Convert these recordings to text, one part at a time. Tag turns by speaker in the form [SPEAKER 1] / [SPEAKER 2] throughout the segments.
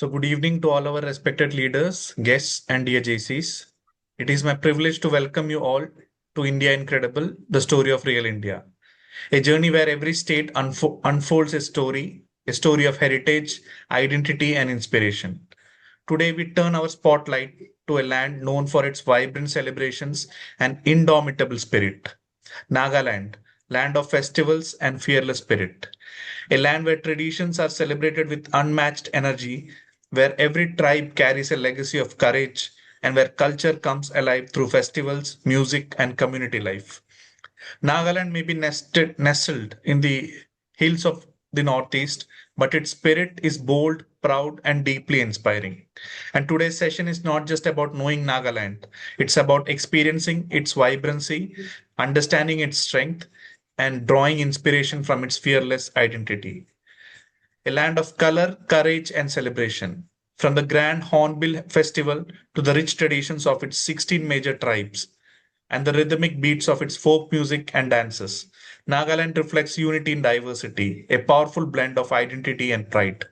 [SPEAKER 1] Good evening to all our respected leaders, guests, and dear JCs. It is my privilege to welcome you all to India Incredible, the story of real India. A journey where every state unfolds a story of heritage, identity, and inspiration. Today, we turn our spotlight to a land known for its vibrant celebrations and indomitable spirit. Nagaland, land of festivals and fearless spirit. A land where traditions are celebrated with unmatched energy, where every tribe carries a legacy of courage, and where culture comes alive through festivals, music, and community life. Nagaland may be nestled in the hills of the Northeast, but its spirit is bold, proud, and deeply inspiring. And today's session is not just about knowing Nagaland, it's about experiencing its vibrancy, understanding its strength, and drawing inspiration from its fearless identity. A land of color, courage, and celebration. From the grand Hornbill Festival to the rich traditions of its 16 major tribes and the rhythmic beats of its folk music and dances. Nagaland reflects unity in diversity, a powerful blend of identity and pride.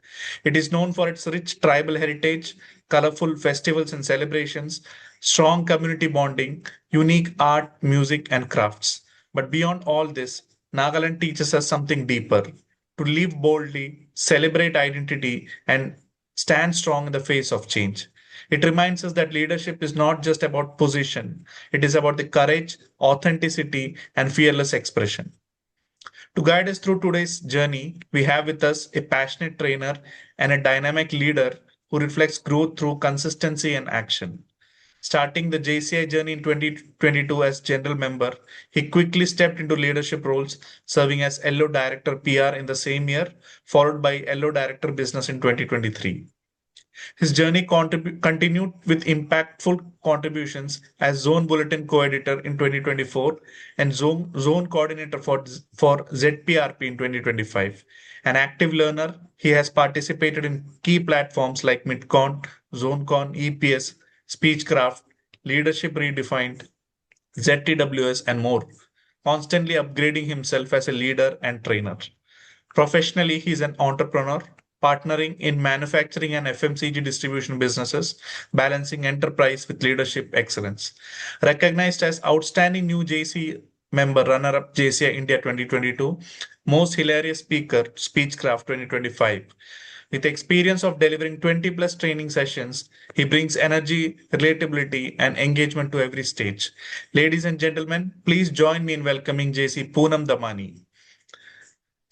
[SPEAKER 1] It is known for its rich tribal heritage, colorful festivals and celebrations, strong community bonding, unique art, music, and crafts. But beyond all this, Nagaland teaches us something deeper to live boldly, celebrate identity, and stand strong in the face of change. It reminds us that leadership is not just about position, it is about the courage, authenticity, and fearless expression. To guide us through today's journey, we have with us a passionate trainer and a dynamic leader who reflects growth through consistency and action. Starting the JCI journey in 2022 as general member, he quickly stepped into leadership roles, serving as LO Director PR in the same year, followed by LO Director Business in 2023. His journey continued with impactful contributions as Zone Bulletin co-editor in 2024 and Zone Coordinator for ZPRP in 2025. An active learner, he has participated in key platforms like MidCon, ZoneCon, EPS, Speechcraft, Leadership Redefined, ZTWS, and more, constantly upgrading himself as a leader and trainer. Professionally, he's an entrepreneur, partnering in manufacturing and FMCG distribution businesses, balancing enterprise with leadership excellence. Recognized as outstanding new JC member, runner up JCI India 2022, most hilarious speaker, Speechcraft 2025. With experience of delivering 20 plus training sessions, he brings energy, relatability, and engagement to every stage. Ladies and gentlemen, please join me in welcoming JC Poonam Damani.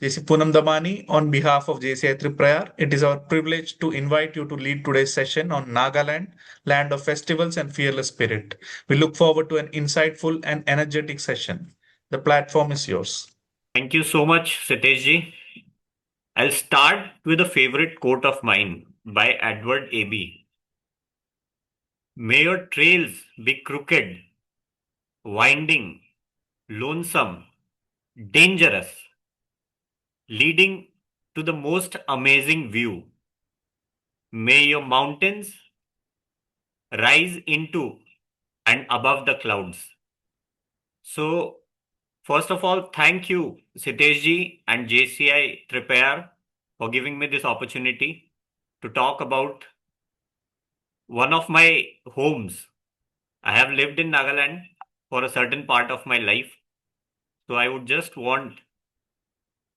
[SPEAKER 1] JC Poonam Damani, on behalf of JCI Triprayar, it is our privilege to invite you to lead today's session on Nagaland, land of festivals and fearless spirit. We look forward to an insightful and energetic session. The platform is yours.
[SPEAKER 2] Thank you so much, Siteshji. I'll start with a favorite quote of mine by Edward A.B. May your trails be crooked, winding, lonesome, dangerous, leading to the most amazing view. May your mountains rise into and above the clouds. So, first of all, thank you, Siteshji and JCI Triprayar, for giving me this opportunity to talk about one of my homes. I have lived in Nagaland for a certain part of my life. So I would just want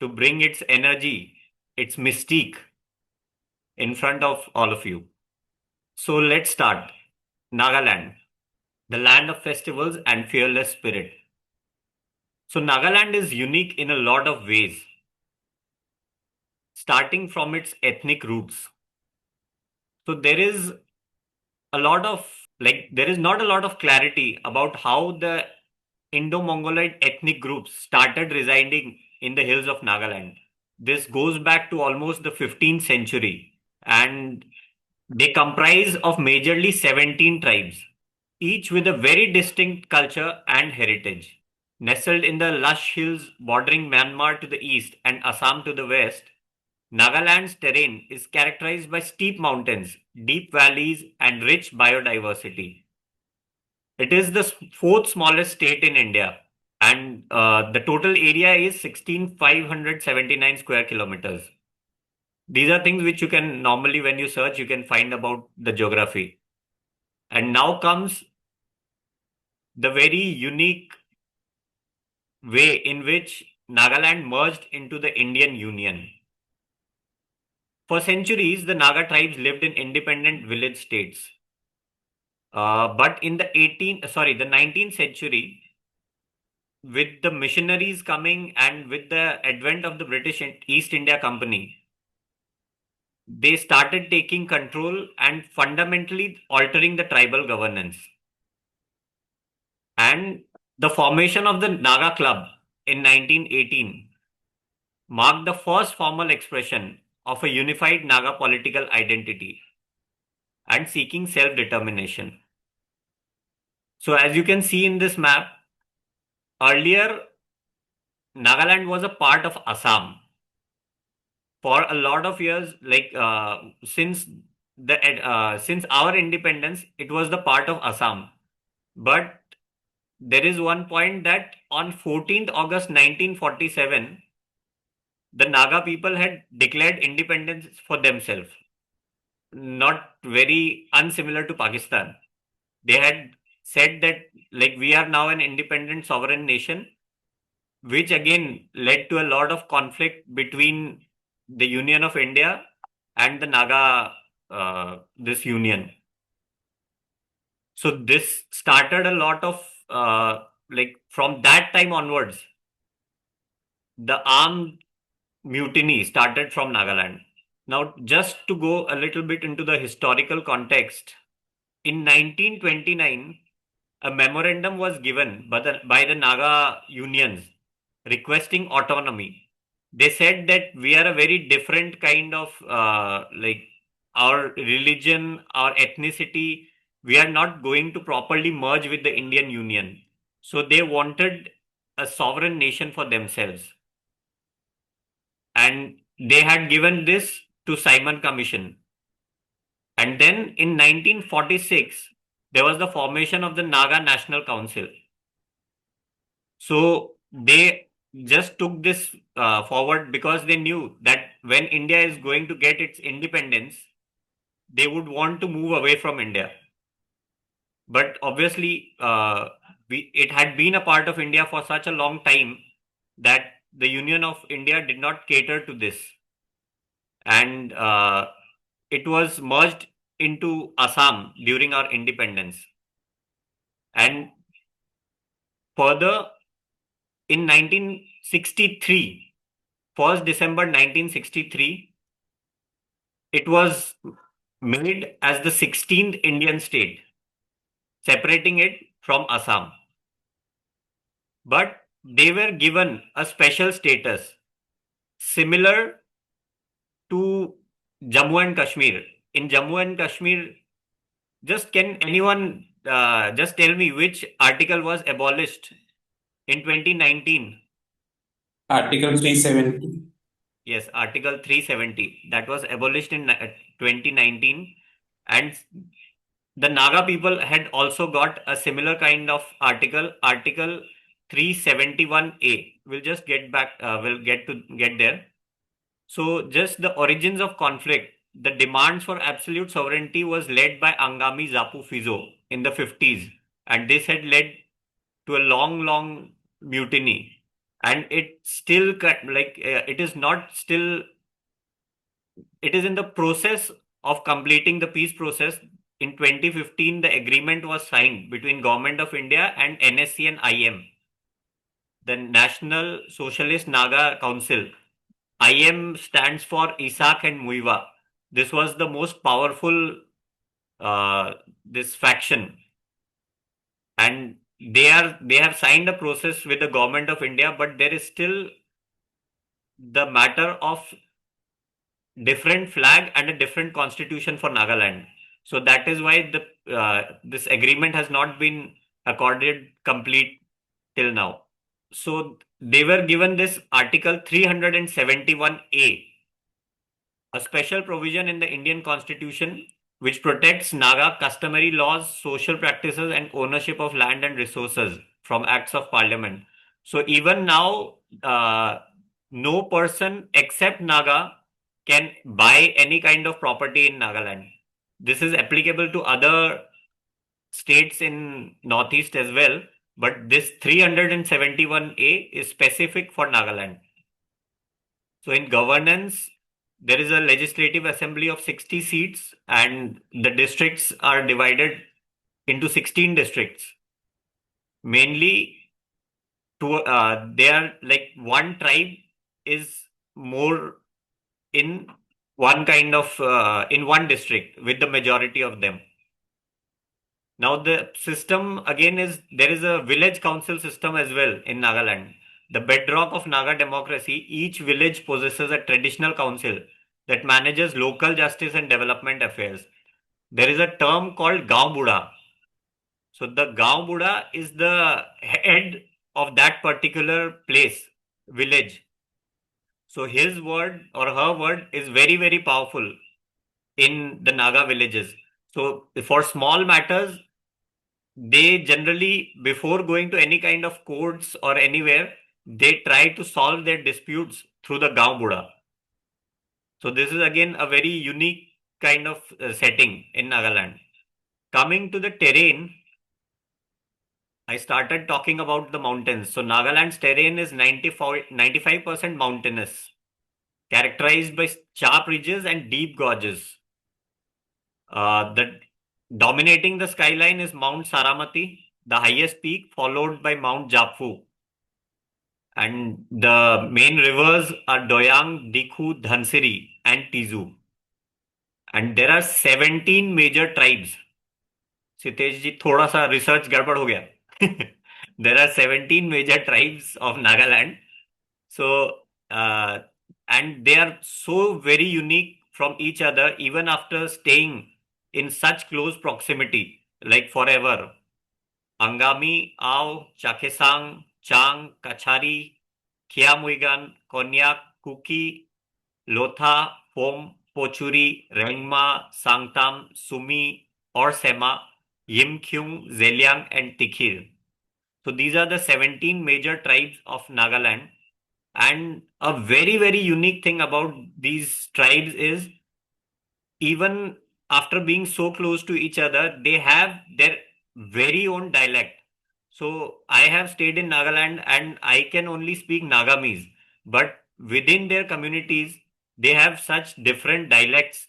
[SPEAKER 2] to bring its energy, its mystique in front of all of you. So let's start. Nagaland, the land of festivals and fearless spirit. So Nagaland is unique in a lot of ways, starting from its ethnic roots. So there is a lot of there is not a lot of clarity about how the Indo-Mongoloid ethnic groups started residing in the hills of Nagaland. This goes back to almost the 15th century, and they comprise of majorly 17 tribes, each with a very distinct culture and heritage. Nestled in the lush hills bordering Myanmar to the east and Assam to the west, Nagaland's terrain is characterized by steep mountains, deep valleys, and rich biodiversity. It is the fourth smallest state in India, and the total area is 16,579 square kilometers. These are things which you can normally, when you search, you can find about the geography. And now comes the very unique way in which Nagaland merged into the Indian Union. For centuries, the Naga tribes lived in independent village states. But in the 19th century, with the missionaries coming and with the advent of the British East India Company, they started taking control and fundamentally altering the tribal governance. And the formation of the Naga Club in 1918 marked the first formal expression of a unified Naga political identity and seeking self determination. So, as you can see in this map, earlier Nagaland was a part of Assam. For a lot of years, like since our independence, it was the part of Assam. But there is one point that on 14th August 1947, the Naga people had declared independence for themselves, not very unsimilar to Pakistan. They had said that, like, we are now an independent sovereign nation, which again led to a lot of conflict between the Union of India and the Naga, this union. So this started a lot of, like, from that time onwards, the armed mutiny started from Nagaland. Now, just to go a little bit into the historical context, in 1929, a memorandum was given by the Naga unions requesting autonomy. They said that we are a very different kind of, like, our religion, our ethnicity, we are not going to properly merge with the Indian Union. So they wanted a sovereign nation for themselves. And they had given this to Simon Commission. And then in 1946, there was the formation of the Naga National Council. So they just took this forward because they knew that when India is going to get its independence, they would want to move away from India. But obviously, it had been a part of India for such a long time that the Union of India did not cater to this. And it was merged into Assam during our independence. And further, in 1963, 1st December 1963, it was made as the 16th Indian state, separating it from Assam. But they were given a special status similar to Jammu and Kashmir. In Jammu and Kashmir, just can anyone just tell me which article was abolished in 2019?
[SPEAKER 3] Article 370.
[SPEAKER 2] Yes, Article 370 that was abolished in 2019, and the Naga people had also got a similar kind of article, Article 371A. We'll just get back, we'll get there. So, just the origins of conflict, the demands for absolute sovereignty was led by Angami Zapu Fizo in the 50s, and this had led to a long mutiny. And it still, it is not still, it is in the process of completing the peace process. In 2015, the agreement was signed between Government of India and NSC and IM, the National Socialist Naga Council. IM stands for Isak and Muiwa. This was the most powerful this faction, and they have signed a process with the Government of India, but there is still the matter of different flag and a different constitution for Nagaland. So that is why the this agreement has not been accorded complete till now. So they were given this Article 371A, a special provision in the Indian Constitution which protects Naga customary laws, social practices, and ownership of land and resources from acts of parliament. So even now, no person except Naga can buy any kind of property in Nagaland. This is applicable to other states in Northeast as well, but this 371A is specific for Nagaland. So in governance, there is a legislative assembly of 60 seats, and the districts are divided into 16 districts. Mainly, they are like one tribe is more in one kind of in one district with the majority of them. Now the system again is there is a village council system as well in Nagaland. The bedrock of Naga democracy, each village possesses a traditional council that manages local justice and development affairs. There is a term called Gaon Buda. So the Gaon Buda is the head of that particular place, village. So his word or her word is very, very powerful in the Naga villages. So for small matters, they generally, before going to any kind of courts or anywhere, they try to solve their disputes through the Gaon Buda. So this is again a very unique kind of setting in Nagaland. Coming to the terrain, I started talking about the mountains. So Nagaland's terrain is 95% mountainous, characterized by sharp ridges and deep gorges. The dominating the skyline is Mount Saramati, the highest peak, followed by Mount Japfu. And the main rivers are Doyang, Dikhu, Dhansiri, and Tizu. And there are 17 major tribes. Sitesh जी थोड़ा सा research गड़बड़ हो गया. There are 17 major tribes of Nagaland. So, and they are so very unique from each other, even after staying in such close proximity, like forever. Angami, Ao, Chakesang, Chang, Kachari, Khiamuigan, Konyak, Kuki, Lotha, Pom, Pochuri, Rengma, Sangtam, Sumi, or Sema, Yimkyung, Zeliang, and Tikhir. So these are the 17 major tribes of Nagaland. And a very, very unique thing about these tribes is even after being so close to each other, they have their very own dialect. So I have stayed in Nagaland and I can only speak Nagamese, but within their communities, they have such different dialects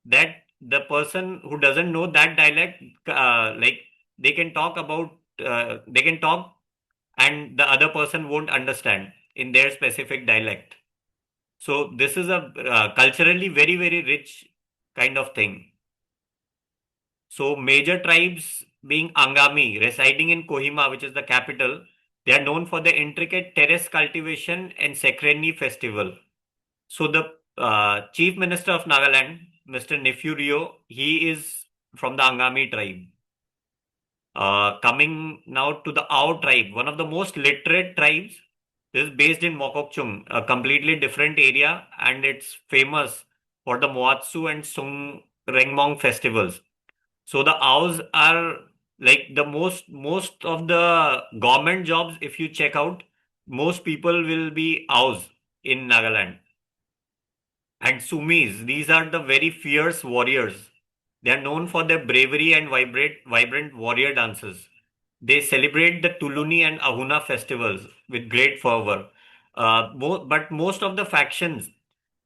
[SPEAKER 2] that the person who doesn't know that dialect, like they can talk about, they can talk and the other person won't understand in their specific dialect. So this is a culturally very, very rich kind of thing. So major tribes being Angami, residing in Kohima, which is the capital, they are known for the intricate terrace cultivation and Sekhreni festival. So the Chief Minister of Nagaland, Mr. Nefurio, he is from the Angami tribe. Coming now to the Ao tribe, one of the most literate tribes. This is based in Mokokchung, a completely different area, and it's famous for the Moatsu and Sung Rengmong festivals. So the Aos are like the most of the government jobs, if you check out, most people will be Aos in Nagaland. And Sumis, these are the very fierce warriors. They are known for their bravery and vibrant warrior dances. They celebrate the Tuluni and Ahuna festivals with great fervor. But most of the factions,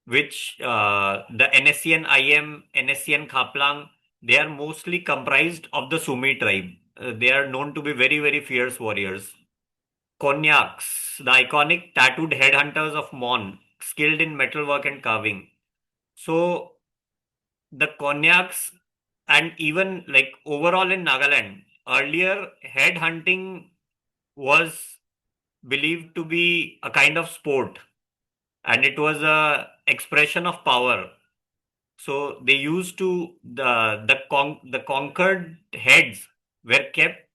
[SPEAKER 2] which the NSCN IM, NSCN Khaplang, they are mostly comprised of the Sumi tribe. They are known to be very, very fierce warriors. Konyaks, the iconic tattooed headhunters of Mon, skilled in metalwork and carving. So the Konyaks and even like overall in Nagaland, earlier head hunting was believed to be a kind of sport and it was a expression of power. So they used to the conquered heads were kept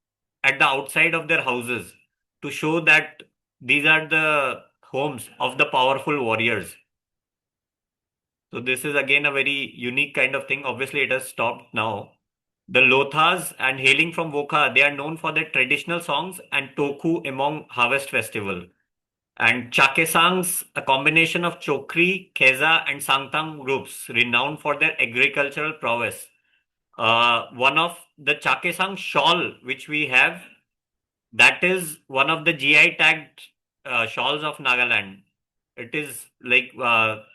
[SPEAKER 2] at the outside of their houses to show that these are the homes of the powerful warriors. So this is again a very unique kind of thing. Obviously, it has stopped now. The Lothas and hailing from Wokha, they are known for their traditional songs and Toku among harvest festival. And Chakesangs, a combination of Chokri, Kheza, and Sangtang groups renowned for their agricultural prowess. One of the Chakesang shawl which we have, that is one of the GI tagged shawls of Nagaland. It is like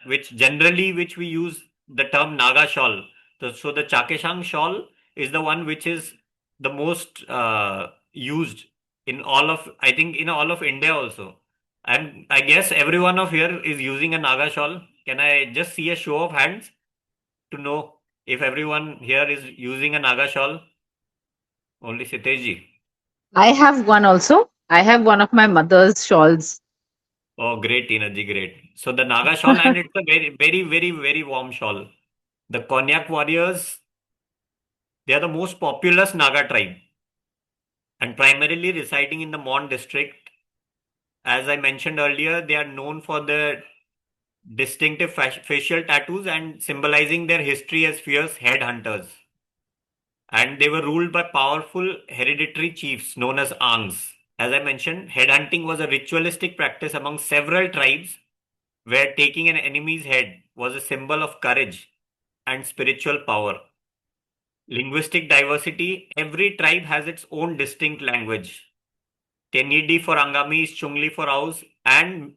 [SPEAKER 2] which we use the term Naga shawl. So the Chakeshang shawl is the one which is the most used in all of, I think, in all of India also. And I guess everyone of here is using a Naga shawl. Can I just see a show of hands to know if everyone here is using a Naga shawl? Only Sitejji.
[SPEAKER 4] I have one also. I have one of my mother's shawls.
[SPEAKER 2] Oh, great, Teenaji, great. So the Naga shawl, and it's a very, very, very, very warm shawl. The Konyak warriors, they are the most populous Naga tribe and primarily residing in the Mon district. As I mentioned earlier, they are known for their distinctive facial tattoos and symbolizing their history as fierce headhunters. And they were ruled by powerful hereditary chiefs known as Angs. As I mentioned, headhunting was a ritualistic practice among several tribes where taking an enemy's head was a symbol of courage and spiritual power. Linguistic diversity, every tribe has its own distinct language. Tenyidi for Angamis, Chungli for Aus, and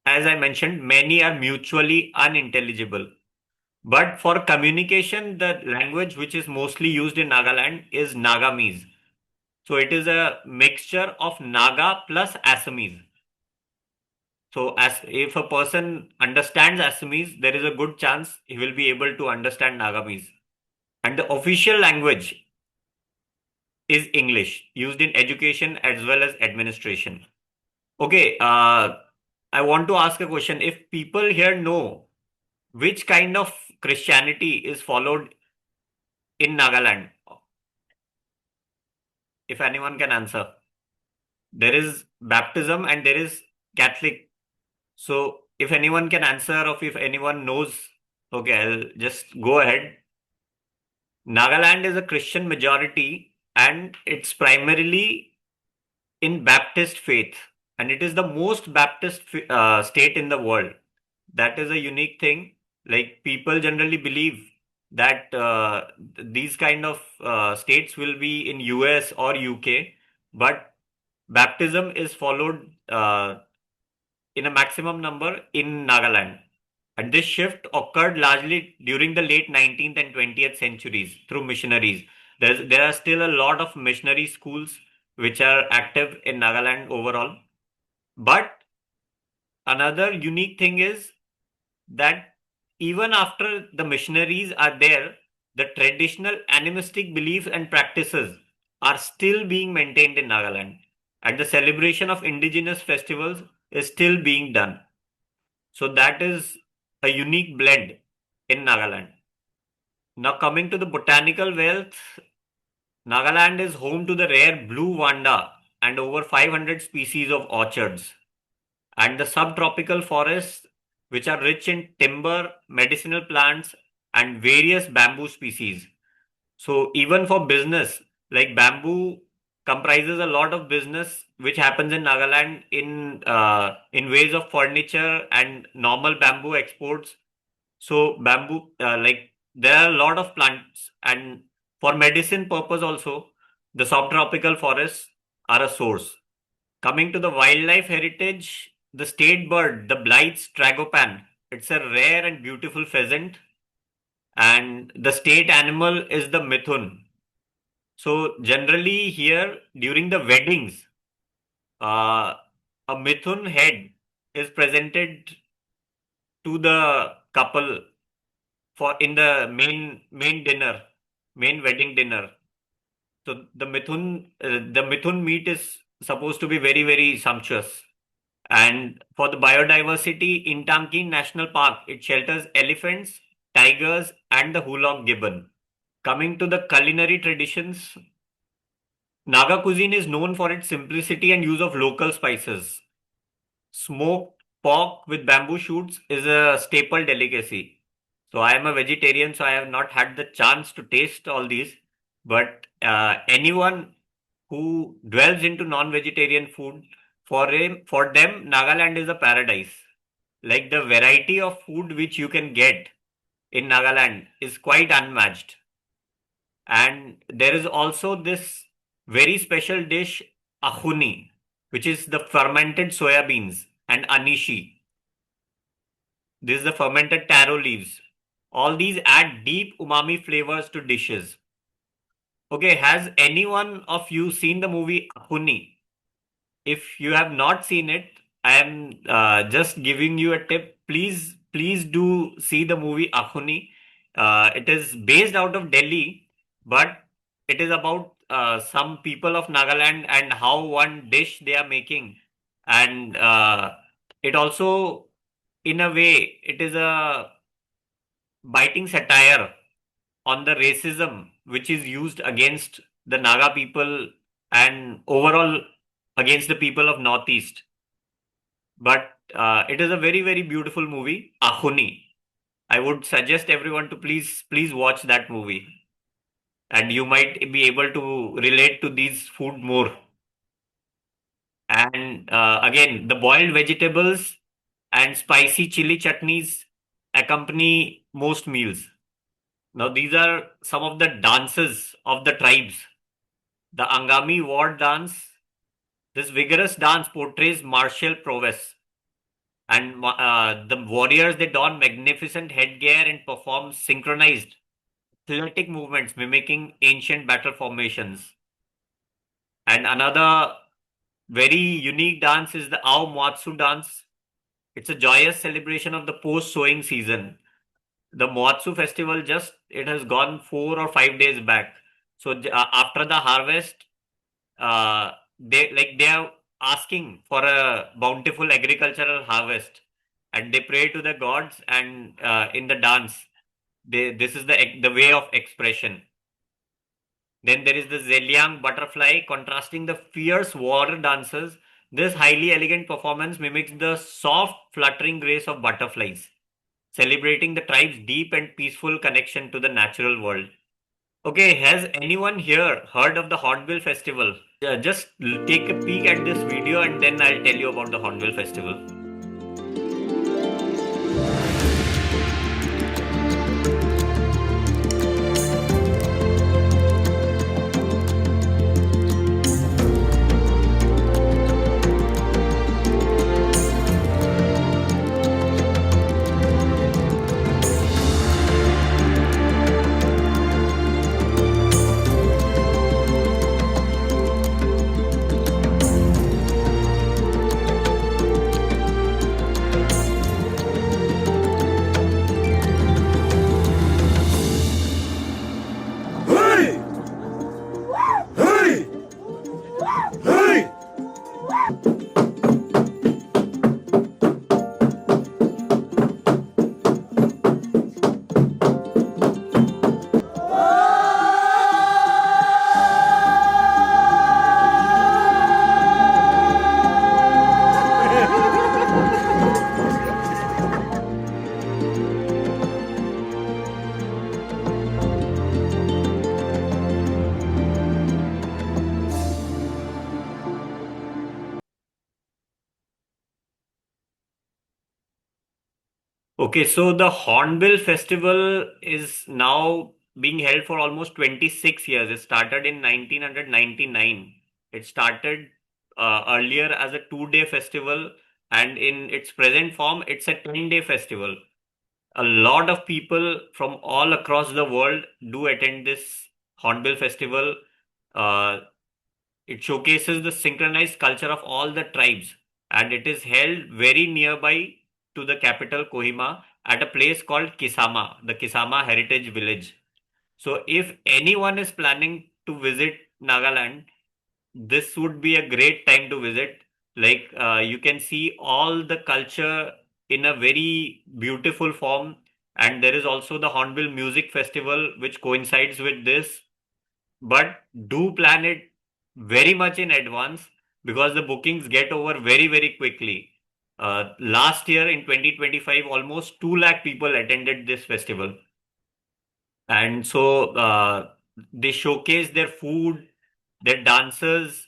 [SPEAKER 2] as I mentioned, many are mutually unintelligible. But for communication, the language which is mostly used in Nagaland is Nagamese. So it is a mixture of Naga plus Assamese. So as if a person understands Assamese, there is a good chance he will be able to understand Nagamese. And the official language is English, used in education as well as administration. Okay, I want to ask a question. If people here know which kind of Christianity is followed in Nagaland, if anyone can answer. There is baptism and there is Catholic. So if anyone can answer or if anyone knows, okay, I'll just go ahead. Nagaland is a Christian majority and it's primarily in Baptist faith, and it is the most Baptist state in the world. That is a unique thing. Like people generally believe that these kind of states will be in US or UK, but baptism is followed in a maximum number in Nagaland. And this shift occurred largely during the late 19th and 20th centuries through missionaries. There are still a lot of missionary schools which are active in Nagaland overall. But another unique thing is that even after the missionaries are there, the traditional animistic beliefs and practices are still being maintained in Nagaland. And the celebration of indigenous festivals is still being done. So that is a unique blend in Nagaland. Now, coming to the botanical wealth, Nagaland is home to the rare blue vanda and over 500 species of orchids, and the subtropical forests, which are rich in timber, medicinal plants, and various bamboo species. So, even for business, like bamboo comprises a lot of business which happens in Nagaland in ways of furniture and normal bamboo exports. So bamboo, like there are a lot of plants, and for medicine purpose also, the subtropical forests are a source. Coming to the wildlife heritage, the state bird, the Blythe's tragopan, it's a rare and beautiful pheasant, and the state animal is the mithun. So generally here during the weddings, uh, a mithun head is presented to the couple for in the main dinner, main wedding dinner. So the Mithun meat is supposed to be very very sumptuous. And for the biodiversity in Tamkin National Park, it shelters elephants, tigers, and the Hulok gibbon. Coming to the culinary traditions, Naga cuisine is known for its simplicity and use of local spices. Smoked pork with bamboo shoots is a staple delicacy. So I am a vegetarian, so I have not had the chance to taste all these. But anyone who dwells into non-vegetarian food For them, Nagaland is a paradise. Like the variety of food which you can get in Nagaland is quite unmatched. And there is also this very special dish, ahuni, which is the fermented soya beans, and anishi. This is the fermented taro leaves. All these add deep umami flavors to dishes. Okay, has anyone of you seen the movie Ahuni? If you have not seen it, I am just giving you a tip. Please do see the movie Ahuni. It is based out of Delhi, but it is about some people of Nagaland and how one dish they are making. And it also, in a way, it is a biting satire on the racism which is used against the Naga people and overall against the people of Northeast. But it is a very beautiful movie, Ahuni. I would suggest everyone to please watch that movie, and you might be able to relate to these food more. And again, the boiled vegetables and spicy chili chutneys accompany most meals. Now, these are some of the dances of the tribes. The Angami war dance, this vigorous dance portrays martial prowess. And the warriors, they don magnificent headgear and perform synchronized athletic movements mimicking ancient battle formations. And another very unique dance is the Ao Matsu dance. It's a joyous celebration of the post-sowing season. The Moatsu festival just it has gone 4 or 5 days back. So after the harvest, they are asking for a bountiful agricultural harvest, and they pray to the gods. And in the dance, this is the way of expression. Then there is the Zeliang butterfly, contrasting the fierce war dances. This highly elegant performance mimics the soft, fluttering grace of butterflies, celebrating the tribe's deep and peaceful connection to the natural world. Okay, has anyone here heard of the Hornbill Festival? Just take a peek at this video and then I'll tell you about the Hornbill Festival. Okay, so the Hornbill Festival is now being held for almost 26 years. It started in 1999. It started earlier as a 2 day festival, and in its present form, it's a 10-day festival. A lot of people from all across the world do attend this Hornbill Festival. Uh, it showcases the synchronized culture of all the tribes, and it is held very nearby to the capital Kohima at a place called Kisama, the Kisama Heritage Village. So, if anyone is planning to visit Nagaland, this would be a great time to visit. Like you can see all the culture in a very beautiful form, and there is also the Hornbill Music Festival, which coincides with this. But do plan it very much in advance because the bookings get over very quickly. Last year in 2025, almost 2 lakh people attended this festival. And so they showcase their food, their dances,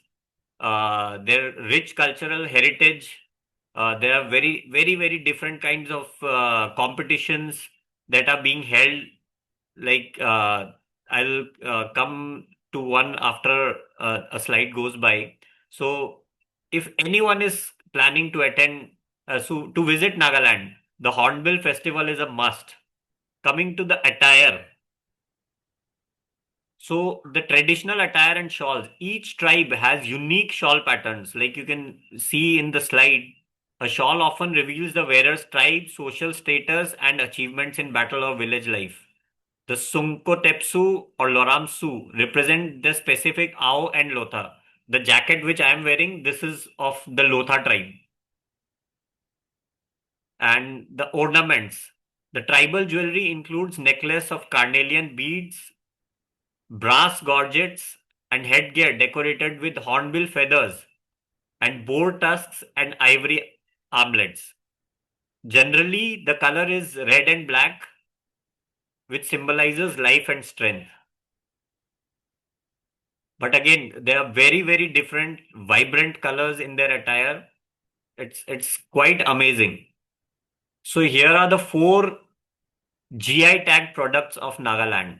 [SPEAKER 2] their rich cultural heritage. There are very, very, very different kinds of competitions that are being held. Like I'll come to one after a slide goes by. So, if anyone is planning to attend, to visit Nagaland, the Hornbill Festival is a must. Coming to the attire, so the traditional attire and shawls, each tribe has unique shawl patterns. Like you can see in the slide, a shawl often reveals the wearer's tribe, social status, and achievements in battle or village life. The Sunkotepsu or Loramsu represent the specific Ao and Lotha. The jacket which I am wearing, this is of the Lotha tribe. And the ornaments. The tribal jewelry includes necklace of carnelian beads, brass gorgets, and headgear decorated with hornbill feathers and boar tusks and ivory armlets. Generally, the color is red and black, which symbolizes life and strength. But again, there are very, very different, vibrant colors in their attire. It's quite amazing. So here are the 4 GI tagged products of Nagaland.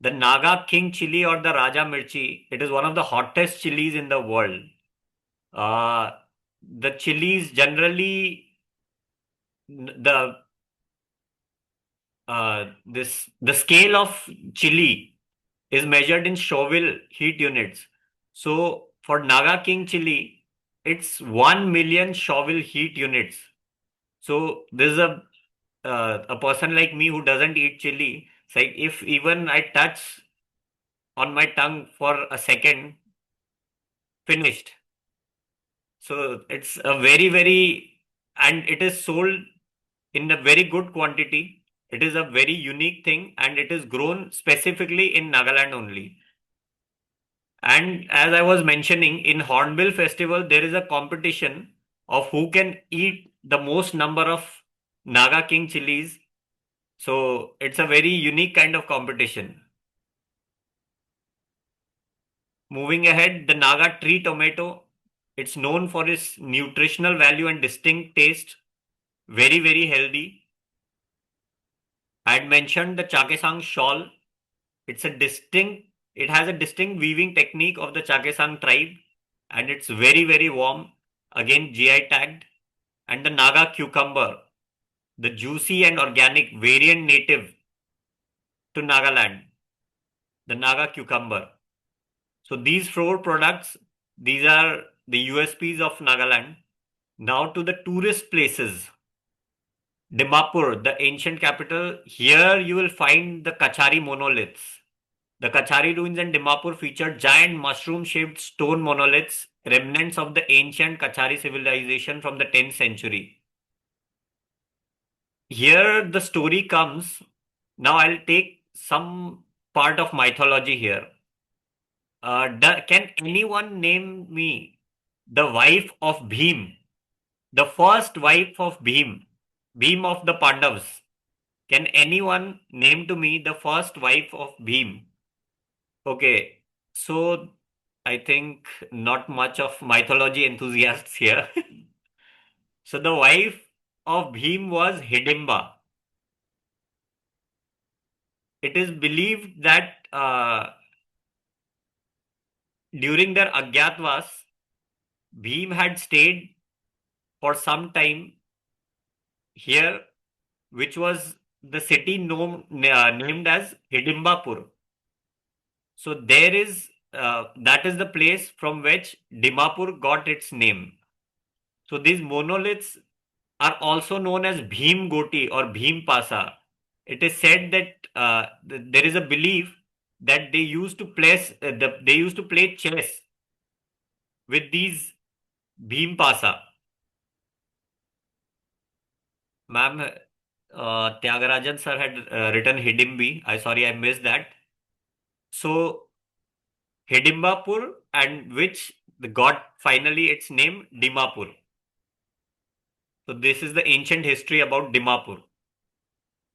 [SPEAKER 2] The Naga King chili or the Raja Mirchi, it is one of the hottest chilies in the world. Uh, the chilies generally the the scale of chili is measured in Scoville heat units. So for Naga King chili, it's 1 million Scoville heat units. So this is a person like me who doesn't eat chili. It's like if even I touch on my tongue for a second, finished. So it's a very, very, and it is sold in a very good quantity. It is a very unique thing and it is grown specifically in Nagaland only. And as I was mentioning, in Hornbill Festival, there is a competition of who can eat the most number of Naga King chilies. So it's a very unique kind of competition. Moving ahead, the Naga tree tomato, it's known for its nutritional value and distinct taste. Very, very healthy. I had mentioned the Chakesang shawl. It has a distinct weaving technique of the Chakesang tribe and it's very, very warm. Again, GI tagged. And the Naga cucumber, the juicy and organic variant native to Nagaland, the Naga cucumber. So these 4 products, these are the USPs of Nagaland. Now to the tourist places. Dimapur, the ancient capital. Here you will find the Kachari monoliths. The Kachari ruins in Dimapur feature giant mushroom-shaped stone monoliths, remnants of the ancient Kachari civilization from the 10th century. Here the story comes. Now I'll take some part of mythology here. Can anyone name me the wife of Bhim? The first wife of Bhim, Bhim of the Pandavas. Can anyone name to me the first wife of Bhim? Okay, so I think not much of mythology enthusiasts here. So the wife of Bhim was Hidimba. It is believed that during their Agyatwas, Bhim had stayed for some time here, which was the city named as Hidimbapur. So there is that is the place from which Dimapur got its name. So these monoliths are also known as Bhim Goti or Bhim Pasa. It is said that there is a belief that they used to play chess with these Bhim Pasa. Ma'am, Tyagarajan sir had written Hidimbi. I missed that. So Hidimbapur, and which got finally its name Dimapur. So this is the ancient history about Dimapur.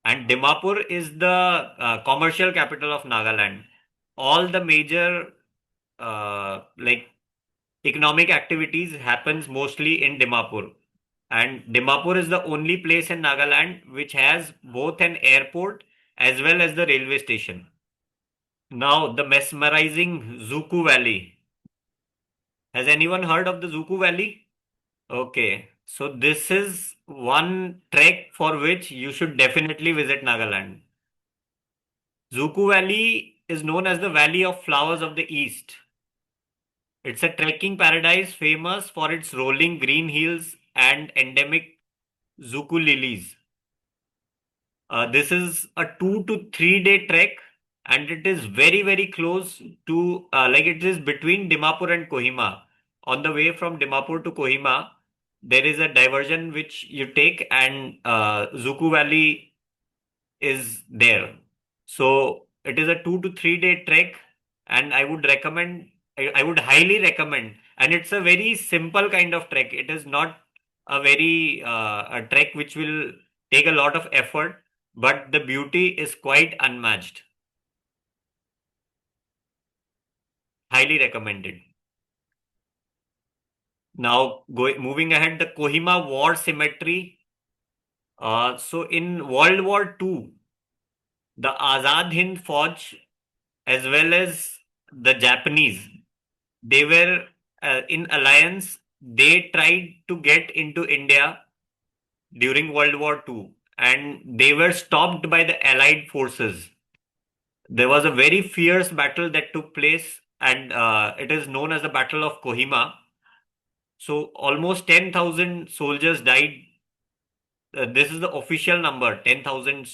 [SPEAKER 2] And Dimapur is the commercial capital of Nagaland. All the major like economic activities happens mostly in Dimapur. And Dimapur is the only place in Nagaland which has both an airport as well as the railway station. Now, the mesmerizing Zuku Valley. Has anyone heard of the Zuku Valley? Okay, so this is one trek for which you should definitely visit Nagaland. Zuku Valley is known as the Valley of Flowers of the East. It's a trekking paradise famous for its rolling green hills and endemic Zuku lilies. This is a 2 to 3 day trek, and it is very, very close to, like it is between Dimapur and Kohima. On the way from Dimapur to Kohima, there is a diversion which you take, and Zuku Valley is there. So it is a 2 to 3 day trek, and I would highly recommend. And it's a very simple kind of trek. It is not a trek which will take a lot of effort, but the beauty is quite unmatched. Highly recommended. Now, moving ahead, the Kohima War Cemetery. So in World War II, the Azad Hind Fauj as well as the Japanese, they were in alliance. They tried to get into India during World War II, and they were stopped by the Allied forces. There was a very fierce battle that took place, and it is known as the Battle of Kohima. So almost 10,000 soldiers died. This is the official number. 10,000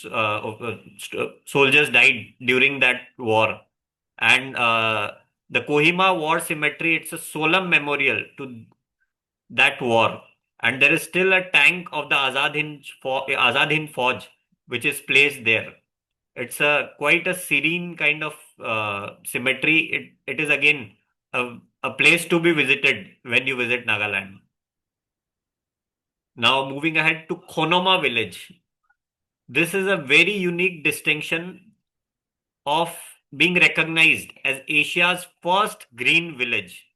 [SPEAKER 2] soldiers died during that war. And the Kohima War Cemetery, it's a solemn memorial to that war. And there is still a tank of the Azad Hind Fauj, which is placed there. It's a quite a serene kind of cemetery. It is again a place to be visited when you visit Nagaland. Now moving ahead to Konoma village. This is a very unique distinction of being recognized as Asia's first green village.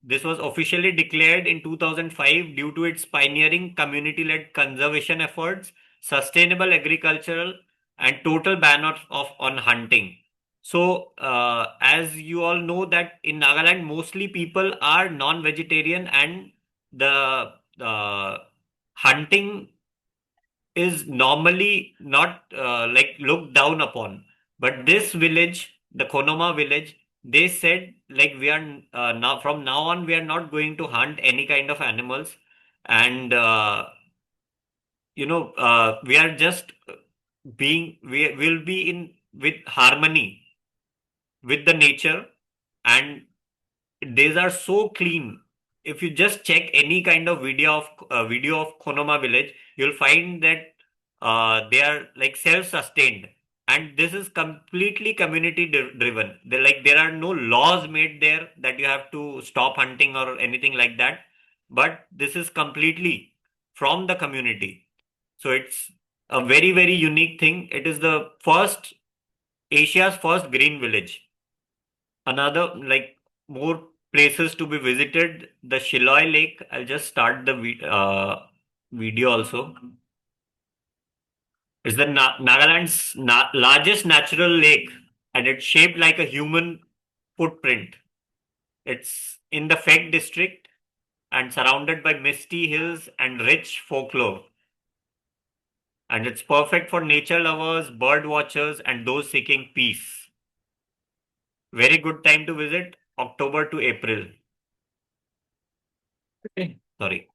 [SPEAKER 2] This was officially declared in 2005 due to its pioneering community-led conservation efforts, sustainable agricultural, and total ban on hunting. So, as you all know that in Nagaland, mostly people are non-vegetarian, and the hunting is normally not like looked down upon. But this village, the Konoma village, they said like we are now from now on we are not going to hunt any kind of animals, and we are just we will be in with harmony with the nature, and these are so clean. If you just check any kind of video of Konoma village, you'll find that they are like self-sustained, and this is completely community driven. There are no laws made there that you have to stop hunting or anything like that, but this is completely from the community. So it's a very, very unique thing. It is the first Asia's first green village. Another like more places to be visited, the Shiloy Lake. I'll just start the video also. It's the Nagaland's largest natural lake, and it's shaped like a human footprint. It's in the Feg district and surrounded by misty hills and rich folklore. And it's perfect for nature lovers, bird watchers, and those seeking peace. Very good time to visit, October to April. Okay. Sorry.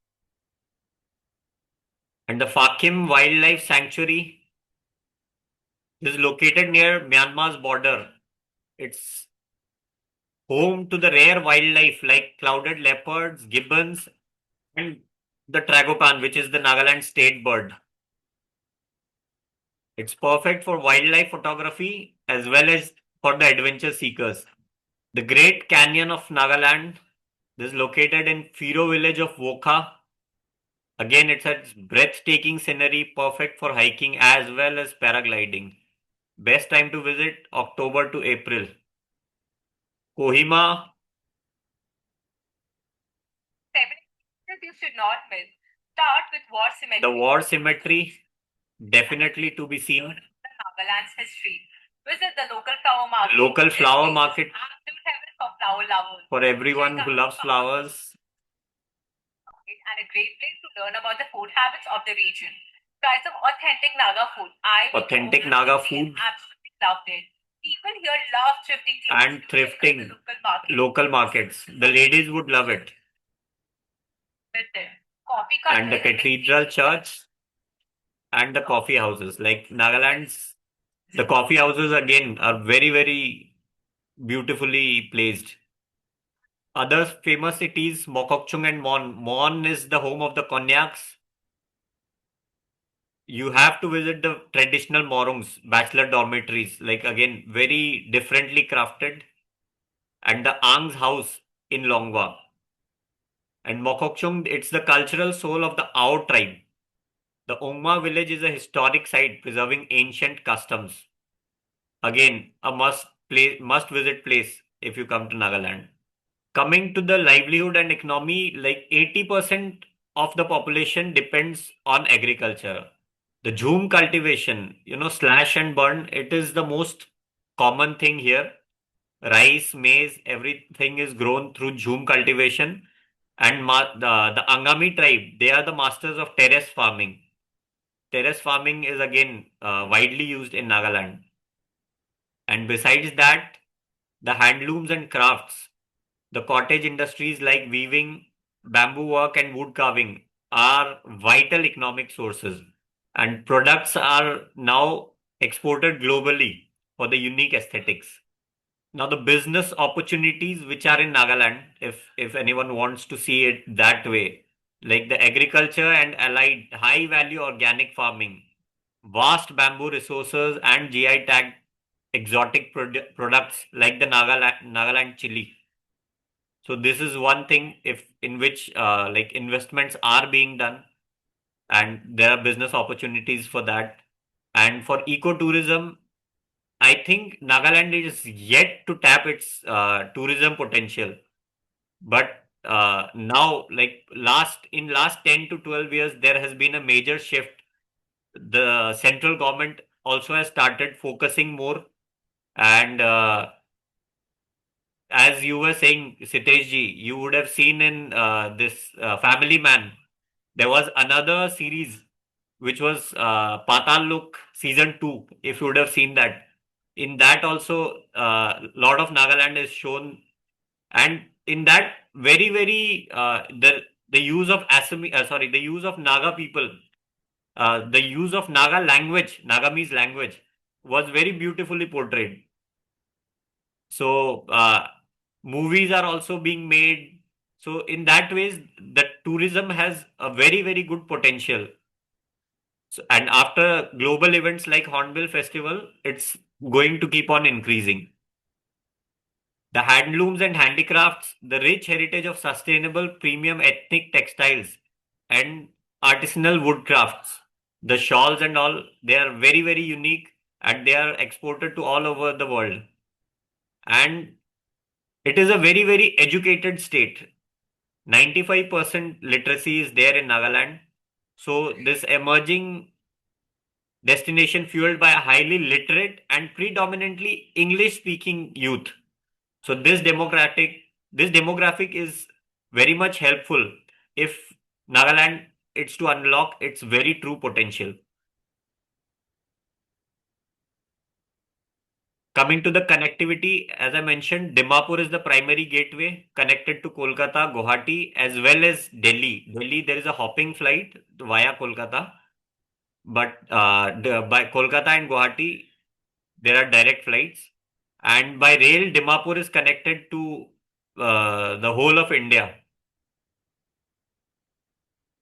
[SPEAKER 2] And the Fakim Wildlife Sanctuary is located near Myanmar's border. It's home to the rare wildlife like clouded leopards, gibbons, and the tragopan, which is the Nagaland state bird. It's perfect for wildlife photography as well as for the adventure seekers. The Great Canyon of Nagaland is located in Firo village of Wokha. Again, it's a breathtaking scenery, perfect for hiking as well as paragliding. Best time to visit, October to April. Kohima that you should not miss. Start with war symmetry. The war symmetry, definitely to be seen. Nagaland's history. Visit the local flower market. Local flower market. Absolute heaven for flower lovers. For everyone who loves flowers. And a great place to learn about the food habits of the region. Try some authentic Naga food. Authentic Naga food. Absolutely loved it. People here love thrifting clothes. And thrifting. Local markets. The ladies would love it. And the cathedral church and the coffee houses. Like Nagaland's, the coffee houses again are very, very beautifully placed. Other famous cities, Mokokchung and Mon. Mon is the home of the cognacs. You have to visit the traditional morungs, bachelor dormitories, like again, very differently crafted. And the Ang's house in Longwa. And Mokokchung, it's the cultural soul of the Ao tribe. The Ongma village is a historic site preserving ancient customs. Again, a must visit place if you come to Nagaland. Coming to the livelihood and economy, like 80% of the population depends on agriculture. The jhum cultivation, slash and burn, it is the most common thing here. Rice, maize, everything is grown through jhum cultivation. And the Angami tribe, they are the masters of terrace farming. Terrace farming is again widely used in Nagaland. And besides that, the handlooms and crafts, the cottage industries like weaving, bamboo work, and wood carving are vital economic sources. And products are now exported globally for the unique aesthetics. Now, the business opportunities which are in Nagaland, if anyone wants to see it that way, like the agriculture and allied high value organic farming, vast bamboo resources, and GI tagged exotic products like the Nagaland chili. So this is one thing if in which like investments are being done, and there are business opportunities for that. And for ecotourism, I think Nagaland is yet to tap its tourism potential. But now, like last 10 to 12 years, there has been a major shift. The central government also has started focusing more. And as you were saying, Sitesh ji, you would have seen in this Family Man, there was another series which was Patal Look Season 2, if you would have seen that. In that also, lot of Nagaland is shown. And in that, very, very, the use of the use of Naga people, the use of Naga language, Nagamese language, was very beautifully portrayed. So movies are also being made. So in that ways, the tourism has a very, very good potential. So, and after global events like Hornbill Festival, it's going to keep on increasing. The handlooms and handicrafts, the rich heritage of sustainable premium ethnic textiles and artisanal woodcrafts, the shawls and all, they are very, very unique and they are exported to all over the world. And it is a very, very educated state. 95% literacy is there in Nagaland. So this emerging destination fueled by a highly literate and predominantly English speaking youth. So this demographic is very much helpful if Nagaland is to unlock its very true potential. Coming to the connectivity, as I mentioned, Dimapur is the primary gateway connected to Kolkata, Guwahati, as well as Delhi. Delhi, there is a hopping flight via Kolkata, but by Kolkata and Guwahati, there are direct flights. And by rail, Dimapur is connected to the whole of India.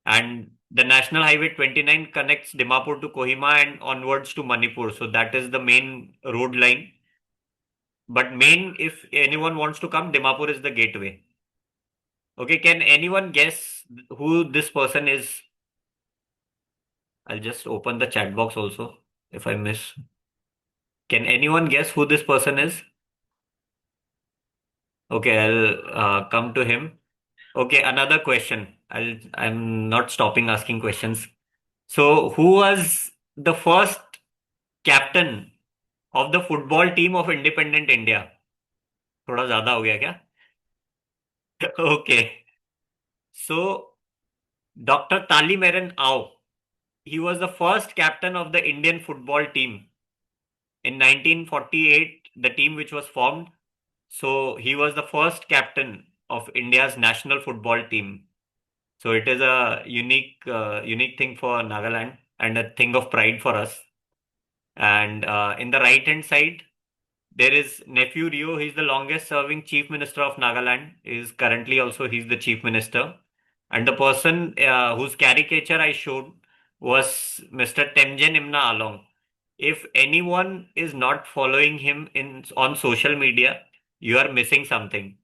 [SPEAKER 2] And the National Highway 29 connects Dimapur to Kohima and onwards to Manipur. So that is the main road line. But main, if anyone wants to come, Dimapur is the gateway. Okay, can anyone guess who this person is? I'll just open the chat box also if I miss. Can anyone guess who this person is? Okay, I'll come to him. Okay, another question. I'm not stopping asking questions. So, who was the first captain of the football team of independent India? थोड़ा ज्यादा हो गया क्या? Okay. So, Dr. Talimeran Ao, he was the first captain of the Indian football team. In 1948, the team which was formed, so he was the first captain of India's national football team. So it is a unique thing for Nagaland and a thing of pride for us. And in the right hand side, there is nephew Rio. He's the longest serving chief minister of Nagaland. Is currently also he's the chief minister. And the person whose caricature I showed was Mr. Temjen Imna Along. If anyone is not following him in on social media, you are missing something.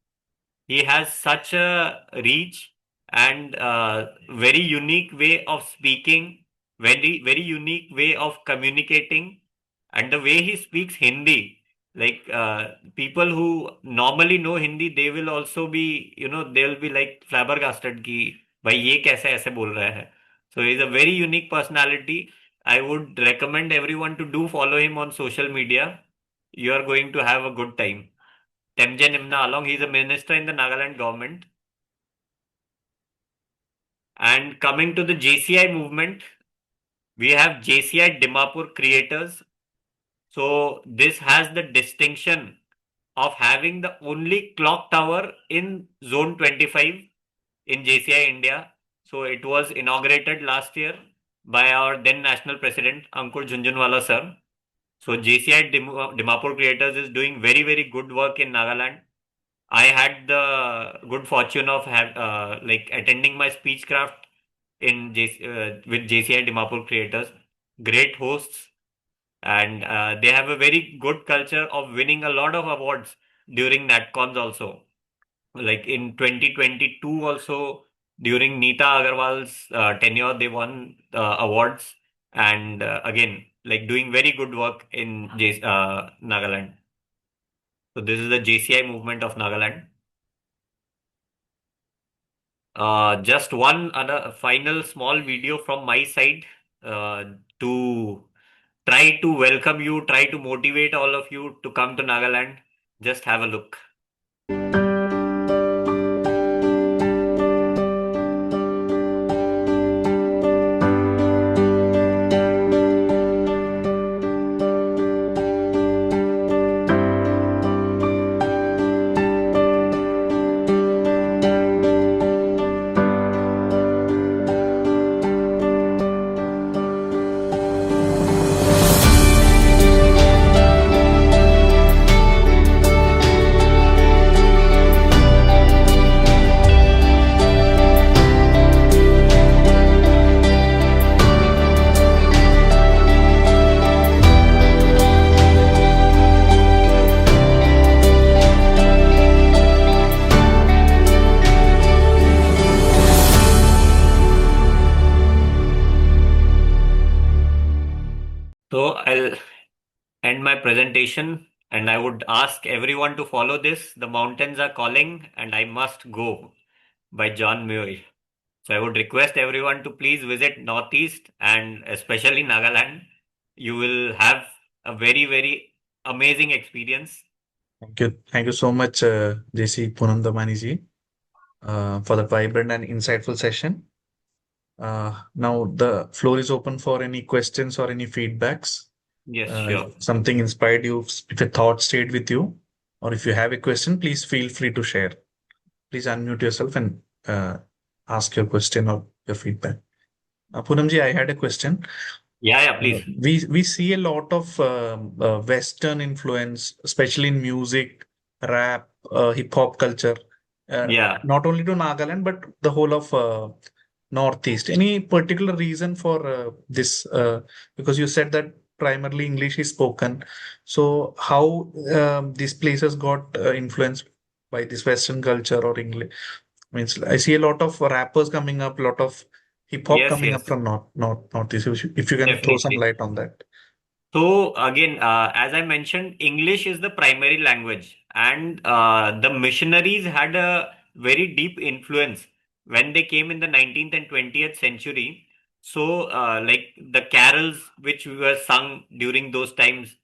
[SPEAKER 2] He has such a reach and very unique way of speaking, very unique way of communicating, and the way he speaks Hindi. Like people who normally know Hindi, they will also be, they'll be like flabbergasted कि भाई ये कैसे ऐसे बोल रहा है. So he's a very unique personality. I would recommend everyone to do follow him on social media. You are going to have a good time. Temjen Imna Along, he's a minister in the Nagaland government. And coming to the JCI movement, we have JCI Dimapur creators. So this has the distinction of having the only clock tower in Zone 25 in JCI India. So it was inaugurated last year by our then national president Ankur Jhunjhunwala sir. So JCI Dimapur creators is doing very good work in Nagaland. I had the good fortune of attending my speech craft with JCI Dimapur creators. Great hosts, and they have a very good culture of winning a lot of awards during NatCons also. Like in 2022 also, during Neeta Agarwal's tenure, they won awards, and again, like doing very good work in Nagaland. So this is the JCI movement of Nagaland. Just one other final small video from my side to try to welcome you, try to motivate all of you to come to Nagaland. Just have a look. So I'll end my presentation and I would ask everyone to follow this. The Mountains Are Calling and I Must Go by John Muir. So I would request everyone to please visit Northeast and especially Nagaland. You will have a very amazing experience.
[SPEAKER 1] Thank you so much, JC Poonam Damani ji, for the vibrant and insightful session. Now the floor is open for any questions or any feedbacks.
[SPEAKER 2] Yes, sure.
[SPEAKER 1] If something inspired you, if a thought stayed with you, or if you have a question, please feel free to share. Please unmute yourself and ask your question or your feedback. Poonam ji, I had a question.
[SPEAKER 2] Yeah, please.
[SPEAKER 1] We see a lot of Western influence, especially in music, rap, hip hop culture.
[SPEAKER 2] Yeah.
[SPEAKER 1] Not only to Nagaland, but the whole of Northeast. Any particular reason for this? Because you said that primarily English is spoken. So how these places got influenced by this Western culture or English? Means I see a lot of rappers coming up, a lot of hip hop coming up from Northeast. If you can throw some
[SPEAKER 2] Definitely.
[SPEAKER 1] light on that.
[SPEAKER 2] So again, as I mentioned, English is the primary language, and the missionaries had a very deep influence when they came in the 19th and 20th century. So, like the carols which were sung during those times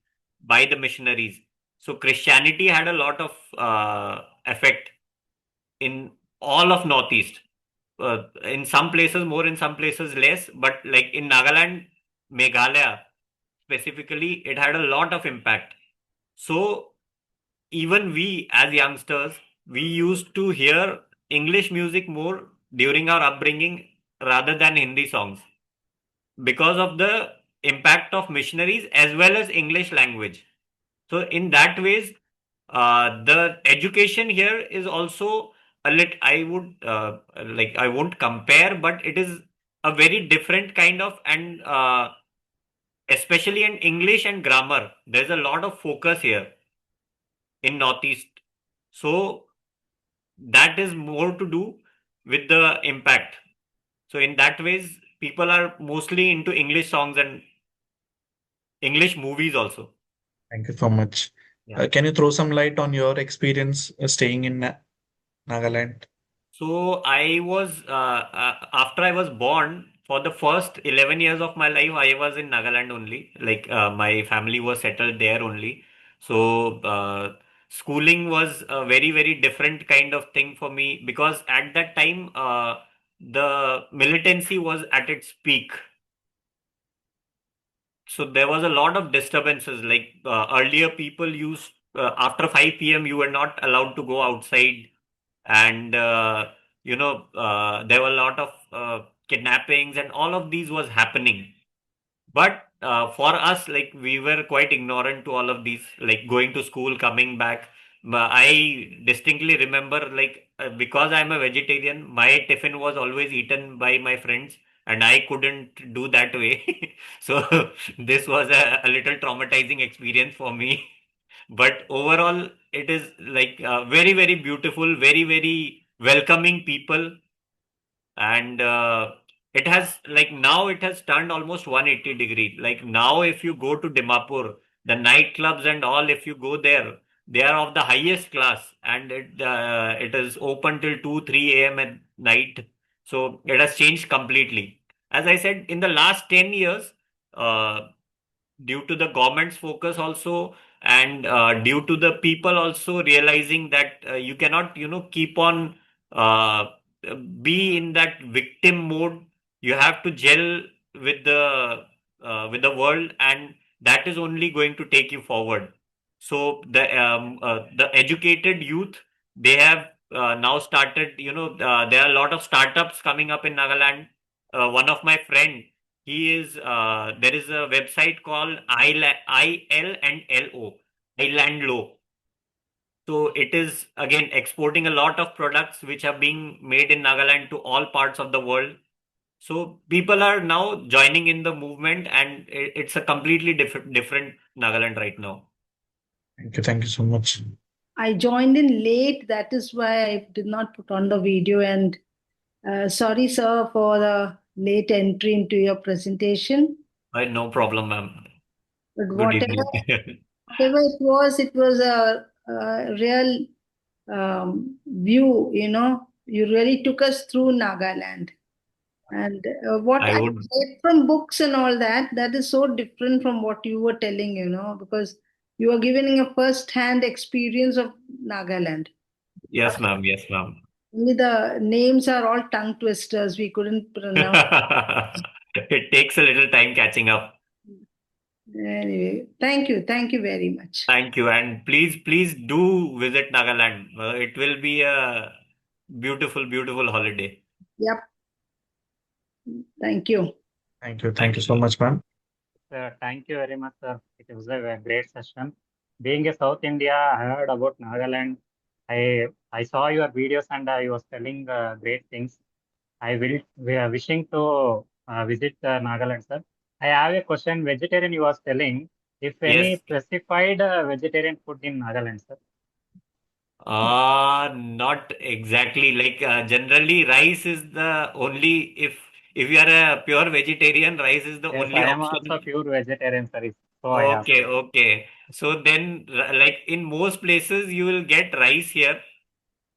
[SPEAKER 2] by the missionaries. So, Christianity had a lot of effect in all of Northeast. In some places more, in some places less, but like in Nagaland, Meghalaya specifically, it had a lot of impact. So even we as youngsters, we used to hear English music more during our upbringing rather than Hindi songs because of the impact of missionaries as well as English language. So in that ways, the education here is also a lit. I would like I won't compare, but it is a very different kind of, and especially in English and grammar. There's a lot of focus here in Northeast. So that is more to do with the impact. So in that ways, people are mostly into English songs and English movies also.
[SPEAKER 1] Thank you so much.
[SPEAKER 2] Yeah.
[SPEAKER 1] Can you throw some light on your experience staying in Nagaland?
[SPEAKER 2] So I was after I was born, for the first 11 years of my life, I was in Nagaland only. Like my family was settled there only. So schooling was a very, very different kind of thing for me because at that time the militancy was at its peak. So there was a lot of disturbances. Like earlier, people used after 5 p.m. you were not allowed to go outside, and there were a lot of kidnappings, and all of these was happening. But for us, like we were quite ignorant to all of these, like going to school, coming back. I distinctly remember, like, because I'm a vegetarian, my tiffin was always eaten by my friends, and I couldn't do that way. So this was a little traumatizing experience for me. But overall, it is like very, very beautiful, very, very welcoming people, and it has like now it has turned almost 180-degree. Like now if you go to Dimapur, the nightclubs and all, if you go there, they are of the highest class, and it is open till 2 3 a.m. at night. So it has changed completely. As I said, in the last 10 years, uh, due to the government's focus also, and due to the people also realizing that you cannot keep on uh, be in that victim mode. You have to gel with the world, and that is only going to take you forward. So the educated youth, they have now started, there are a lot of startups coming up in Nagaland. One of my friend, he is there is a website called IL and LO, Island Law. So it is again exporting a lot of products which are being made in Nagaland to all parts of the world. So people are now joining in the movement, and it's a completely different Nagaland right now.
[SPEAKER 1] Thank you. Thank you so much.
[SPEAKER 5] I joined in late. That is why I did not put on the video. And sorry, sir, for the late entry into your presentation.
[SPEAKER 2] No problem, ma'am.
[SPEAKER 5] But
[SPEAKER 2] Good
[SPEAKER 5] whatever,
[SPEAKER 2] evening.
[SPEAKER 5] whatever it was a real view. You really took us through Nagaland. And what
[SPEAKER 2] I
[SPEAKER 5] I
[SPEAKER 2] would,
[SPEAKER 5] read from books and all that, that is so different from what you were telling, because you are giving a first-hand experience of Nagaland.
[SPEAKER 2] yes, ma'am. Yes, ma'am.
[SPEAKER 5] Only the names are all tongue twisters. We couldn't pronounce.
[SPEAKER 2] It takes a little time catching up.
[SPEAKER 5] Anyway, thank you. Thank you very much.
[SPEAKER 2] Thank you. And please, please do visit Nagaland. It will be a beautiful, beautiful holiday.
[SPEAKER 5] Yep. Thank you.
[SPEAKER 1] Thank you.
[SPEAKER 2] Thank
[SPEAKER 1] Thank you
[SPEAKER 2] you,
[SPEAKER 1] so
[SPEAKER 2] sir.
[SPEAKER 1] much, ma'am.
[SPEAKER 6] Thank you very much, sir. It was a great session. Being a South India, I heard about Nagaland. I saw your videos and I was telling great things. We are wishing to visit Nagaland, sir. I have a question. Vegetarian, you was telling. If any
[SPEAKER 2] Yes.
[SPEAKER 6] specified vegetarian food in Nagaland, sir?
[SPEAKER 2] Not exactly. Like generally, rice is the only, if you are a pure vegetarian, rice is the
[SPEAKER 6] Yes,
[SPEAKER 2] only
[SPEAKER 6] I am also
[SPEAKER 2] option.
[SPEAKER 6] pure vegetarian, sir. So I asked.
[SPEAKER 2] Okay, okay. So then, like in most places, you will get rice here.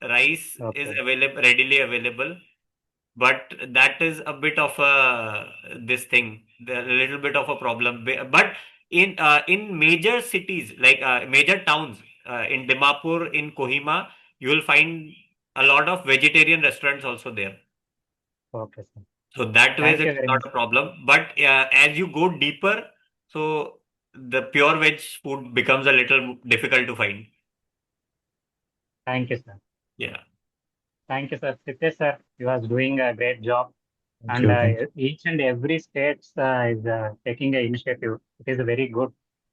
[SPEAKER 2] Rice is
[SPEAKER 6] Okay.
[SPEAKER 2] available, readily available. but that is a bit of a this thing, a little bit of a problem. But in major cities like major towns, in Dimapur, in Kohima, you will find a lot of vegetarian restaurants also there.
[SPEAKER 6] Okay, sir.
[SPEAKER 2] So that way
[SPEAKER 6] Thank you
[SPEAKER 2] it's
[SPEAKER 6] very
[SPEAKER 2] not
[SPEAKER 6] much.
[SPEAKER 2] a problem. But as you go deeper, so the pure veg food becomes a little difficult to find.
[SPEAKER 6] Thank you, sir.
[SPEAKER 2] Yeah.
[SPEAKER 6] Thank you, sir. Sitesh, sir, you are doing a great job.
[SPEAKER 1] Thank
[SPEAKER 6] And
[SPEAKER 1] you. Thank you.
[SPEAKER 6] each and every state is taking an initiative. It is a very good,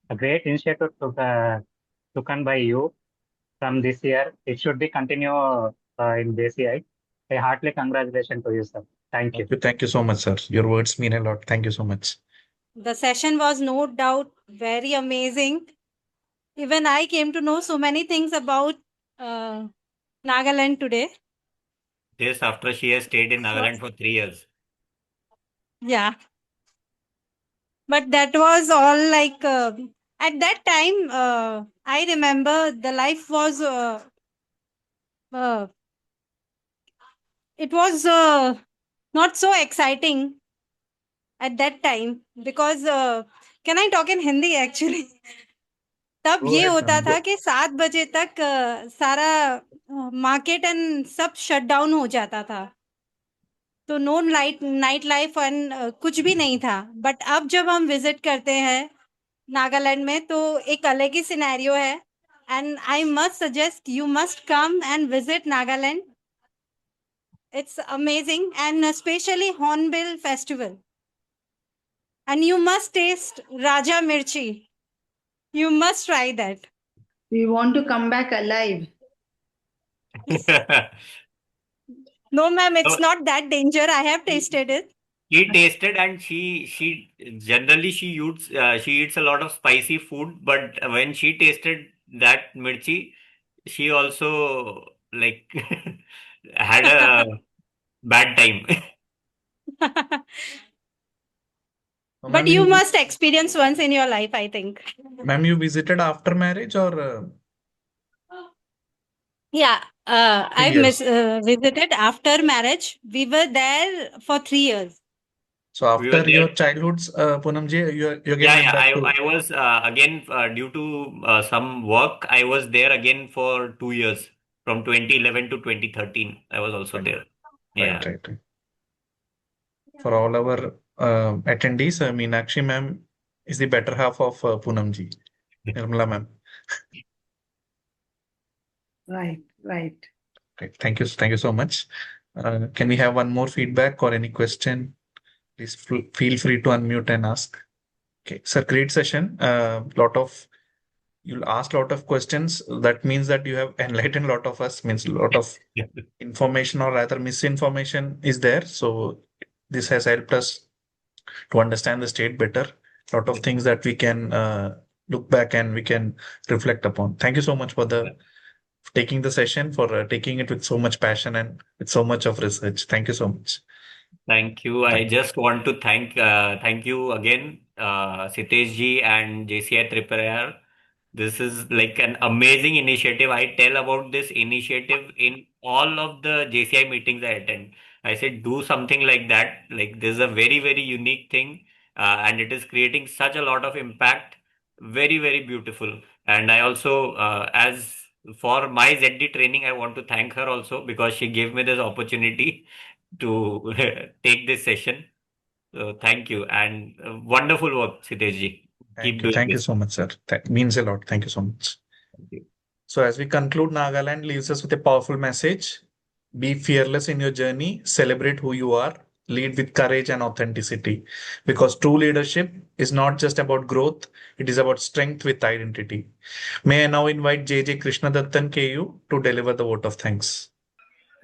[SPEAKER 6] a great initiative taken by you from this year. It should be continue in JCI. A heartily congratulations to you, sir. Thank you.
[SPEAKER 1] Thank you. Thank you so much, sir. Your words mean a lot. Thank you so much.
[SPEAKER 7] The session was no doubt very amazing. Even I came to know so many things about uh, Nagaland today.
[SPEAKER 2] This after she has stayed in Nagaland for 3 years.
[SPEAKER 7] Yeah. But that was all like at that time, I remember the life was, uh, it was not so exciting at that time because can I talk in Hindi actually? तब
[SPEAKER 1] Go
[SPEAKER 7] ये
[SPEAKER 1] ahead,
[SPEAKER 7] होता
[SPEAKER 1] ma'am.
[SPEAKER 7] था कि 7 बजे तक सारा market and सब shut down हो जाता था तो नो नाइट लाइफ एंड कुछ भी नहीं था बट अब जब हम विजिट करते हैं नागालैंड में तो एक अलग ही सिनेरियो है and I must suggest you must come and visit Nagaland it's amazing and specially Hornbill festival and you must taste raja mirchi you must try that
[SPEAKER 5] We want to come back alive.
[SPEAKER 7] No, ma'am, it's
[SPEAKER 2] So
[SPEAKER 7] not that danger. I have tasted it.
[SPEAKER 2] she tasted, and she generally she eats a lot of spicy food, but when she tasted that mirchi, she also like had a bad time.
[SPEAKER 1] So,
[SPEAKER 7] But
[SPEAKER 1] ma'am,
[SPEAKER 7] you must experience once in your life, I think.
[SPEAKER 1] you visited after marriage or
[SPEAKER 7] Yeah, I
[SPEAKER 1] 3 years?
[SPEAKER 7] visited after marriage. We were there for 3 years.
[SPEAKER 1] So
[SPEAKER 2] We were
[SPEAKER 1] after your
[SPEAKER 2] there.
[SPEAKER 1] childhoods, Poonam ji, you again
[SPEAKER 2] Yeah,
[SPEAKER 1] went
[SPEAKER 2] yeah.
[SPEAKER 1] back to.
[SPEAKER 2] I was again due to some work. I was there again for 2 years, from 2011 to 2013. I was also
[SPEAKER 1] Right,
[SPEAKER 2] there.
[SPEAKER 1] right,
[SPEAKER 2] Yeah.
[SPEAKER 1] right. For all our attendees, Meenakshi ma'am is the better half of Poonam ji, Nirmala ma'am.
[SPEAKER 5] Right, right.
[SPEAKER 1] Right. Thank you so much. Can we have one more feedback or any question? Please feel free to unmute and ask. Okay, sir, great session. You'll ask a lot of questions. That means that you have enlightened a lot of us, means a lot of information or rather misinformation is there. So this has helped us to understand the state better. A lot of things that we can look back and we can reflect upon. Thank you so much for taking the session, for taking it with so much passion and with so much of research. Thank you so much.
[SPEAKER 2] Thank you. I just want to thank you again, Sitesh ji and JCI Triprayar. This is like an amazing initiative. I tell about this initiative in all of the JCI meetings I attend. I said, do something like that. Like this is a very, very unique thing, and it is creating such a lot of impact. Very, very beautiful. And I also, as for my ZD training, I want to thank her also because she gave me this opportunity to take this session. So thank you and wonderful work, Sitesh ji. Keep doing
[SPEAKER 1] Thank you
[SPEAKER 2] this.
[SPEAKER 1] so much, sir. That means a lot. Thank you so much.
[SPEAKER 2] Thank you.
[SPEAKER 1] So as we conclude, Nagaland leaves us with a powerful message. Be fearless in your journey, celebrate who you are, lead with courage and authenticity. Because true leadership is not just about growth, it is about strength with identity. May I now invite JJ Krishnadattan KU to deliver the vote of thanks.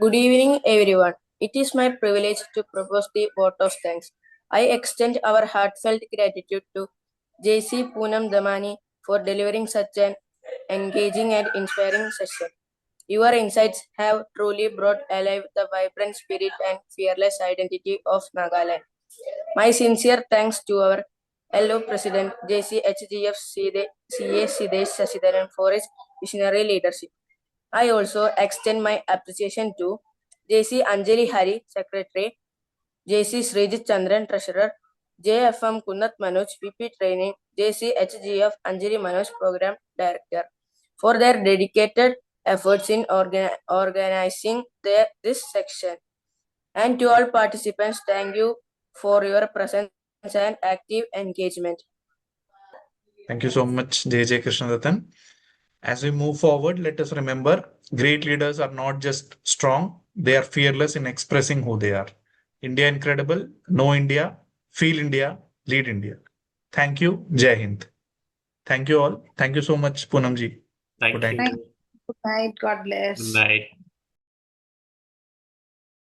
[SPEAKER 8] Good evening, everyone. It is my privilege to propose the vote of thanks. I extend our heartfelt gratitude to JC Poonam Damani for delivering such an engaging and inspiring session. Your insights have truly brought alive the vibrant spirit and fearless identity of Nagaland. My sincere thanks to our LO President JCHGF CA Sidesh Sasidaran for his visionary leadership. I also extend my appreciation to JC Anjali Hari, Secretary, JC Srijit Chandran, Treasurer, JFM Kunat Manoj, VP Training, JC HGF Anjali Manoj, Program Director, for their dedicated efforts in organizing this section. And to all participants, thank you for your presence and active engagement.
[SPEAKER 1] Thank you so much, JJ Krishnadatan. As we move forward, let us remember great leaders are not just strong, they are fearless in expressing who they are. India incredible, know India, feel India, lead India. Thank you. Jai Hind. Thank you all. Thank you so much, Poonam ji.
[SPEAKER 2] Thank
[SPEAKER 1] Good night.
[SPEAKER 2] you.
[SPEAKER 5] Good night. God bless.
[SPEAKER 2] Good night.